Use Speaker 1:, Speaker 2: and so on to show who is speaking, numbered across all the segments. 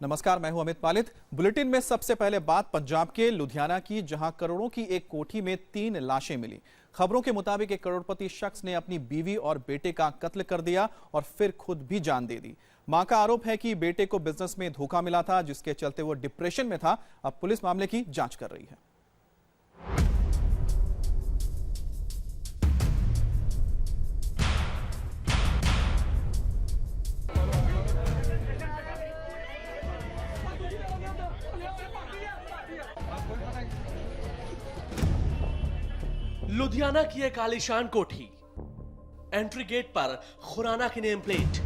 Speaker 1: नमस्कार, मैं हूं अमित पालित। बुलेटिन में सबसे पहले बात पंजाब के लुधियाना की, जहां करोड़ों की एक कोठी में 3 लाशें मिली। खबरों के मुताबिक एक करोड़पति शख्स ने अपनी बीवी और बेटे का कत्ल कर दिया और फिर खुद भी जान दे दी। मां का आरोप है कि बेटे को बिजनेस में धोखा मिला था, जिसके चलते वो डिप्रेशन में था। अब पुलिस मामले की जांच कर रही है।
Speaker 2: लुधियाना की एक आलीशान कोठी, एंट्री गेट पर खुराना की नेम प्लेट।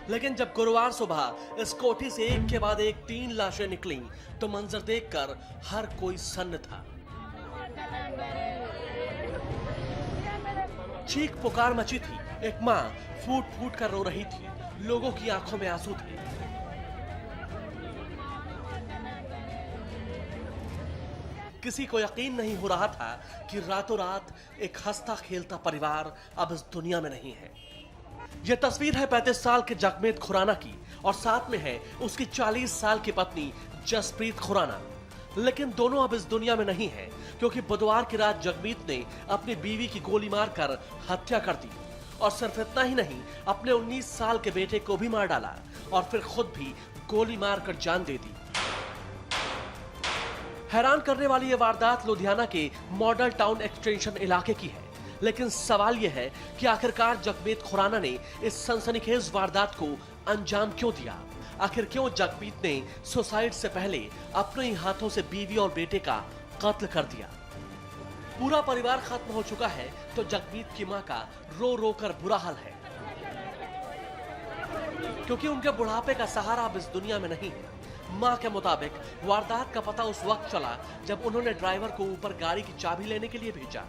Speaker 2: लेकिन जब गुरुवार सुबह इस कोठी से एक के बाद एक 3 लाशें निकलीं, तो मंजर देखकर हर कोई सन्न था। चीख पुकार मची थी। एक मां फूट फूट कर रो रही थी। लोगों की आंखों में आंसू थे। किसी को यकीन नहीं हो रहा था कि रातों रात एक हंसता खेलता परिवार अब इस दुनिया में नहीं है। यह तस्वीर है 35 साल के जगमीत खुराना की, और साथ में है उसकी 40 साल की पत्नी जसप्रीत खुराना। लेकिन दोनों अब इस दुनिया में नहीं है, क्योंकि बुधवार की रात जगमीत ने अपनी बीवी की गोली मारकर हत्या कर दी। और सिर्फ इतना ही नहीं, अपने 19 साल के बेटे को भी मार डाला और फिर खुद भी गोली मारकर जान दे दी। हैरान करने वाली यह वारदात लुधियाना के मॉडल टाउन एक्सटेंशन इलाके की है। लेकिन सवाल यह है कि आखिरकार जगमीत खुराना ने इस सनसनीखेज वारदात को अंजाम क्यों दिया? आखिर क्यों जगमीत ने सुसाइड से पहले अपने ही हाथों से बीवी और बेटे का कत्ल कर दिया? पूरा परिवार खत्म हो चुका है, तो जगमीत की मां का रो रो कर बुरा हाल है, क्योंकि उनके बुढ़ापे का सहारा अब इस दुनिया में नहीं है। मां के मुताबिक वारदात का पता उस वक्त चला जब उन्होंने ड्राइवर को ऊपर गाड़ी की चाबी लेने के लिए भेजा।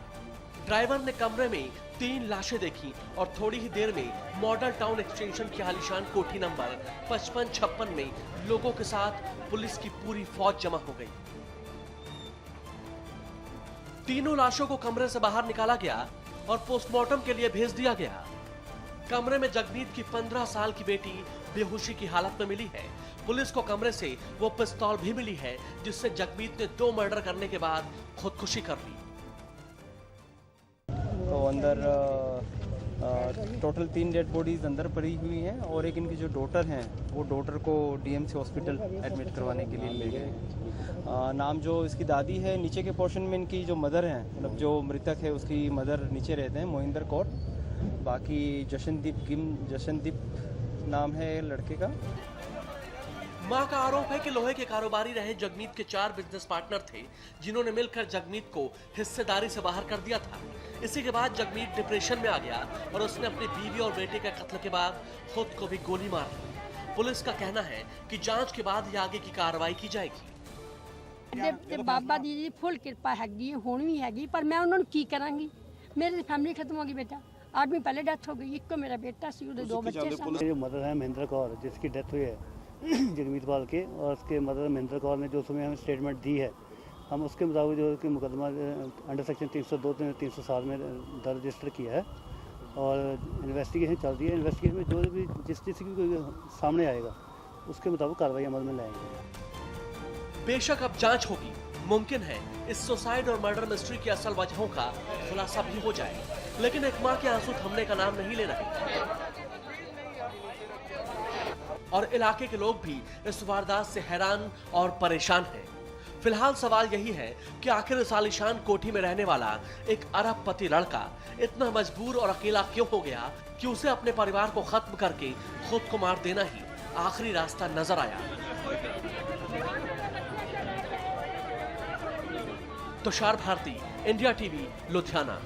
Speaker 2: ड्राइवर ने कमरे में 3 लाशें देखी और थोड़ी ही देर में मॉडल टाउन एक्सटेंशन की आलीशान कोठी नंबर 5556 में लोगों के साथ पुलिस की पूरी फौज जमा हो गई। तीनों लाशों को कमरे से बाहर निकाला गया और पोस्टमार्टम के लिए भेज दिया गया। कमरे में जगमीत की 15 साल की बेटी बेहोशी की हालत में मिली है। पुलिस को कमरे से वो पिस्तौल भी मिली है, जिससे जगमीत ने 2 मर्डर करने के बाद खुदकुशी कर ली।
Speaker 3: तो अंदर टोटल 3 डेड बॉडीज अंदर पड़ी हुई हैं और एक इनकी जो डॉटर हैं वो डॉटर को डीएमसी हॉस्पिटल एडमिट करवाने के लिए ले गए। नाम जो इसकी दादी है, नीचे के पोर्शन में इनकी जो मदर हैं, मतलब जो मृतक है उसकी मदर नीचे रहते हैं, मोहिंदर कौर। बाकी जशनदीप नाम है लड़के का।
Speaker 2: मां का आरोप है कि लोहे के कारोबारी रहे जगमीत के 4 बिजनेस पार्टनर थे, जिन्होंने मिलकर जगमीत को हिस्सेदारी से बाहर कर दिया था। इसी के बाद जगमीत डिप्रेशन में आ गया और उसने अपनी बीवी और बेटे के कत्ल के बाद खुद को भी गोली मार दी। पुलिस का कहना है कि जांच के बाद ही आगे की कार्रवाई की जाएगी।
Speaker 4: बाबा दी फुल कृपा हैगी, हुण भी हैगी, पर मैं उन्होंने की करांगी? मेरी फैमिली खत्म होगी। बेटा आदमी पहले डेथ हो गई, एक मेरा बेटा सी, 2 बच्चे सन।
Speaker 5: जो मदर है महिंद्र कौर, जिसकी डेथ हुई है जगमीत पाल के, और उसके मदर महिंद्र कौर ने जो समय हमें स्टेटमेंट दी है, हम उसके मुताबिक जो कि मुकदमा अंडर सेक्शन 302 307 में दर्ज रजिस्टर किया है और इन्वेस्टिगेशन चल रही है। इन्वेस्टिगेशन में जो भी जिस चीज़ की कोई सामने आएगा उसके मुताबिक कार्रवाई अमल में लाएंगे।
Speaker 2: बेशक अब जांच होगी। मुमकिन है इस सुसाइड और मर्डर मिस्ट्री की असल वजहों का खुलासा भी हो जाए, लेकिन एक मां के आंसू थमने का नाम नहीं ले रहे और इलाके के लोग भी इस वारदात से हैरान और परेशान हैं। फिलहाल सवाल यही है कि आखिर इस आलीशान कोठी में रहने वाला एक अरबपति लड़का इतना मजबूर और अकेला क्यों हो गया कि उसे अपने परिवार को खत्म करके खुद को मार देना ही आखिरी रास्ता नजर आया। Tushar Bharti, India TV, Ludhiana.